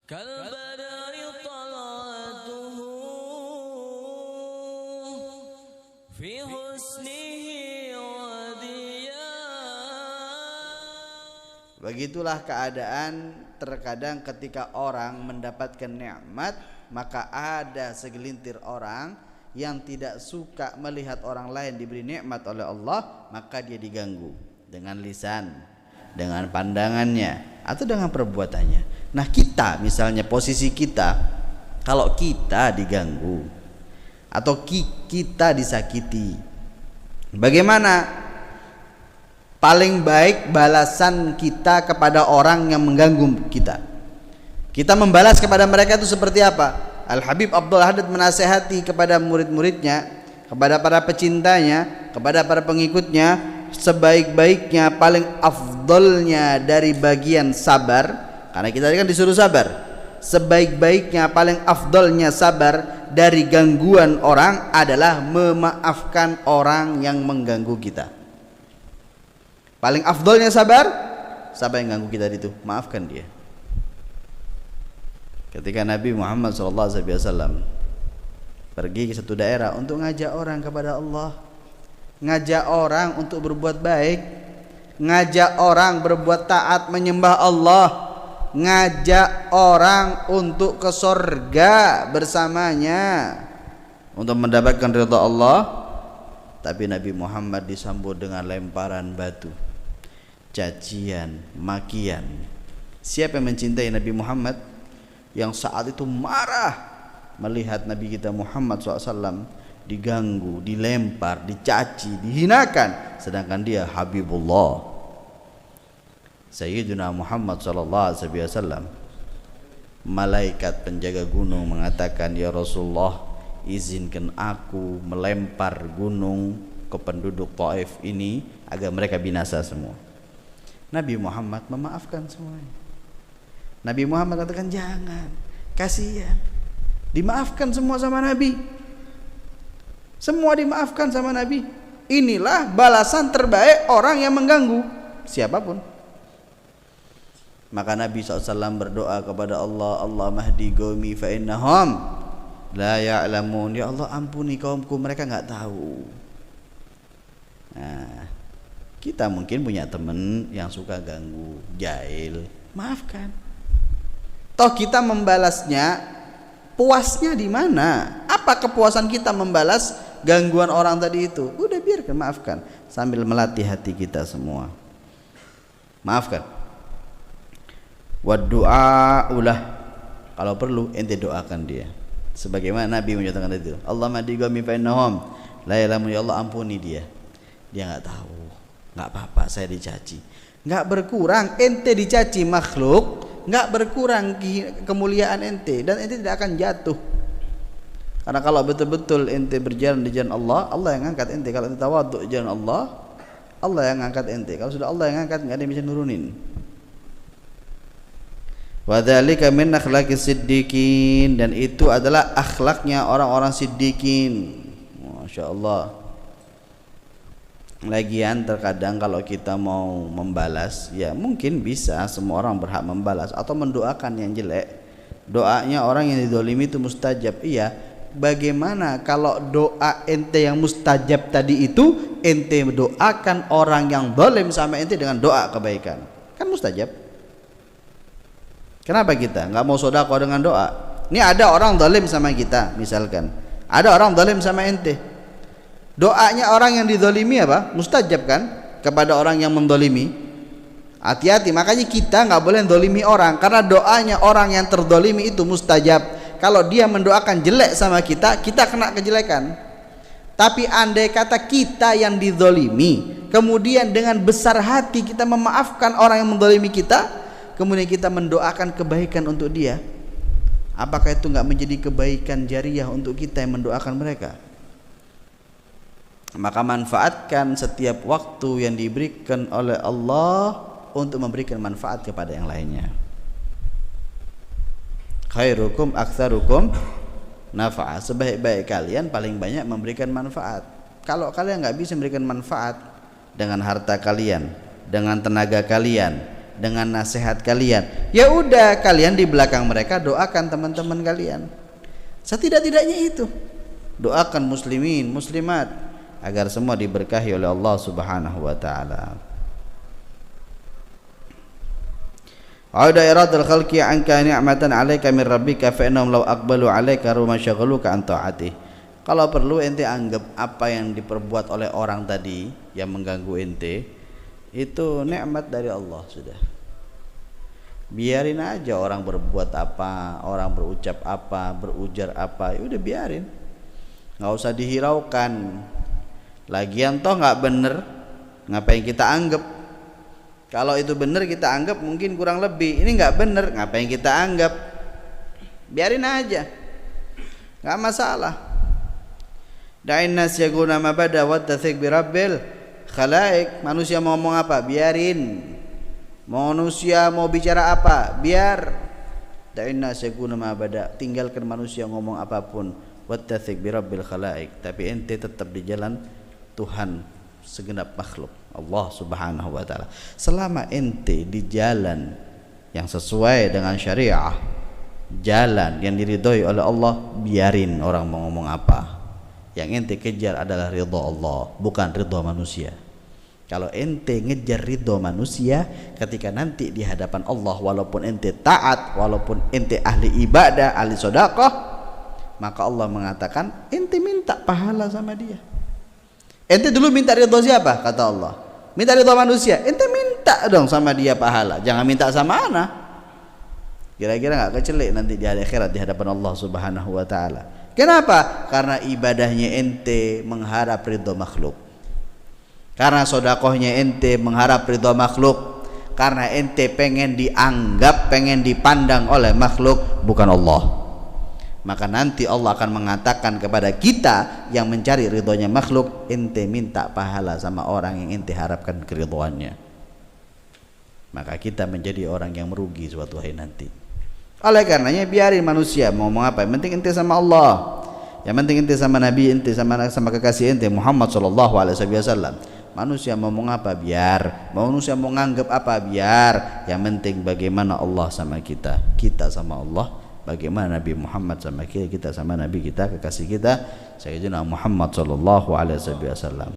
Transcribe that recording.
كالبدر طلعته في حسنه وضياء. Begitulah keadaan terkadang ketika orang mendapatkan nikmat, maka ada segelintir orang yang tidak suka melihat orang lain diberi nikmat oleh Allah, maka dia diganggu dengan lisan, dengan pandangannya, atau dengan perbuatannya. Nah, kita misalnya posisi kita, kalau kita diganggu atau kita disakiti, bagaimana paling baik balasan kita kepada orang yang mengganggu kita? Kita membalas kepada mereka itu seperti apa? Al-Habib Abdul Hadid menasihati kepada murid-muridnya, kepada para pecintanya, kepada para pengikutnya, sebaik-baiknya, paling afdolnya dari bagian sabar, karena kita kan disuruh sabar, sebaik-baiknya, paling afdolnya sabar dari gangguan orang adalah memaafkan orang yang mengganggu kita. Paling afdolnya sabar, siapa yang ganggu kita itu, maafkan dia. Ketika Nabi Muhammad SAW pergi ke satu daerah untuk ngajak orang kepada Allah, ngajak orang untuk berbuat baik, ngajak orang berbuat taat menyembah Allah, ngajak orang untuk ke surga bersamanya untuk mendapatkan ridha Allah, tapi Nabi Muhammad disambut dengan lemparan batu, cacian, makian. Siapa yang mencintai Nabi Muhammad yang saat itu marah melihat Nabi kita Muhammad SAW diganggu, dilempar, dicaci, dihinakan, sedangkan dia Habibullah Sayyidina Muhammad SAW. Malaikat penjaga gunung mengatakan, ya Rasulullah, izinkan aku melempar gunung ke penduduk Taif ini agar mereka binasa semua. Nabi Muhammad memaafkan semuanya. Nabi Muhammad katakan, jangan, kasihan. Dimaafkan semua sama Nabi. Semua dimaafkan sama Nabi. Inilah balasan terbaik orang yang mengganggu siapapun. Maka Nabi SAW berdoa kepada Allah, Allah mahdi qaumi fa innahum la ya'lamun. Ya Allah, ampuni kaumku, mereka enggak tahu. Nah, kita mungkin punya teman yang suka ganggu, jahil, maafkan. Toh kita membalasnya, puasnya di mana? Apa kepuasan kita membalas gangguan orang tadi itu? Udah biarkan, maafkan, sambil melatih hati kita semua. Maafkan. Wa du'a ulah, kalau perlu ente doakan dia sebagaimana Nabi menyatakan itu. Allah madigami fa innahum la ya'lamun. Ya Allah, ampuni dia, dia enggak tahu. Enggak apa-apa saya dicaci, enggak berkurang ente dicaci makhluk, enggak berkurang kemuliaan ente, dan ente tidak akan jatuh. Karena kalau betul-betul ente berjalan di jalan Allah, Allah yang angkat ente. Kalau ente tawadhu di jalan Allah, Allah yang angkat ente. Kalau sudah Allah yang angkat, enggak ada yang bisa nurunin. Wa dzalika min akhlaqis siddiqin, dan itu adalah akhlaknya orang-orang siddiqin. Masya Allah. Lagian terkadang kalau kita mau membalas, ya mungkin bisa, semua orang berhak membalas atau mendoakan yang jelek. Doanya orang yang dizalimi itu mustajab. Iya, bagaimana kalau doa ente yang mustajab tadi itu ente doakan orang yang zalim sama ente dengan doa kebaikan? Kan mustajab. Kenapa kita nggak mau sedekah dengan doa? Ini ada orang zalim sama kita, misalkan ada orang zalim sama ente, doanya orang yang dizalimi apa? Mustajab kan kepada orang yang menzalimi. Hati-hati, makanya kita nggak boleh zalimi orang, karena doanya orang yang terzalimi itu mustajab. Kalau dia mendoakan jelek sama kita, kita kena kejelekan. Tapi andai kata kita yang dizalimi, kemudian dengan besar hati kita memaafkan orang yang menzalimi kita, kemudian kita mendoakan kebaikan untuk dia, apakah itu enggak menjadi kebaikan jariah untuk kita yang mendoakan mereka? Maka manfaatkan setiap waktu yang diberikan oleh Allah untuk memberikan manfaat kepada yang lainnya. Khairukum aktsarukum nafa'a, sebaik-baik kalian paling banyak memberikan manfaat. Kalau kalian enggak bisa memberikan manfaat dengan harta kalian, dengan tenaga kalian, dengan nasihat kalian, ya udah kalian di belakang mereka doakan teman-teman kalian. Setidak-tidaknya itu doakan muslimin muslimat agar semua diberkahi oleh Allah Subhanahu wa taala. Auda iradul khalqi anka ni'matan 'alaika min rabbika fa innahum law aqbalu 'alaika ruma syaghaluka an ta'atih. Kalau perlu ente anggap apa yang diperbuat oleh orang tadi yang mengganggu ente itu nikmat dari Allah sudah. Biarin aja orang berbuat apa, orang berucap apa, berujar apa, ya udah biarin. Enggak usah dihiraukan. Lagian toh enggak bener, ngapain kita anggap? Kalau itu benar kita anggap mungkin kurang lebih. Ini nggak benar, ngapain kita anggap? Biarin aja, nggak masalah. Da'in nas yaguna mabada wa tathik bi rabbil khalaik. Manusia mau ngomong apa? Biarin. Manusia mau bicara apa? Biar. Da'in nas yaguna mabada. Tinggalkan manusia ngomong apapun. Wa tathik bi rabbil khalaik. Tapi ente tetap di jalan Tuhan segenap makhluk, Allah Subhanahu wa taala. Selama ente di jalan yang sesuai dengan syariah, jalan yang diridhoi oleh Allah, biarin orang mau ngomong apa. Yang ente kejar adalah ridha Allah, bukan ridha manusia. Kalau ente ngejar ridha manusia, ketika nanti di hadapan Allah, walaupun ente taat, walaupun ente ahli ibadah, ahli sedekah, maka Allah mengatakan ente minta pahala sama dia. Ente dulu minta ridho siapa? Kata Allah, minta ridho manusia. Ente minta dong sama dia pahala, jangan minta sama ana. Kira-kira nggak kecelik nanti di hari akhirat di hadapan Allah Subhanahu wa taala. Kenapa? Karena ibadahnya ente mengharap ridho makhluk, karena sodakohnya ente mengharap ridho makhluk, karena ente pengen dianggap, pengen dipandang oleh makhluk, bukan Allah. Maka nanti Allah akan mengatakan kepada kita yang mencari ridhonya makhluk, ente minta pahala sama orang yang ente harapkan keridhoannya. Maka kita menjadi orang yang merugi suatu hari nanti. Oleh karenanya biarin manusia mau ngomong apa, yang penting ente sama Allah, yang penting ente sama Nabi ente, sama kekasih ente Muhammad sallallahu alaihi wasallam. Manusia mau ngomong apa biar, manusia mau nganggap apa biar, yang penting bagaimana Allah sama kita, kita sama Allah. Bagaimana Nabi Muhammad sama kita, kita sama Nabi kita, kekasih kita Sayyidina Muhammad sallallahu alaihi wasallam.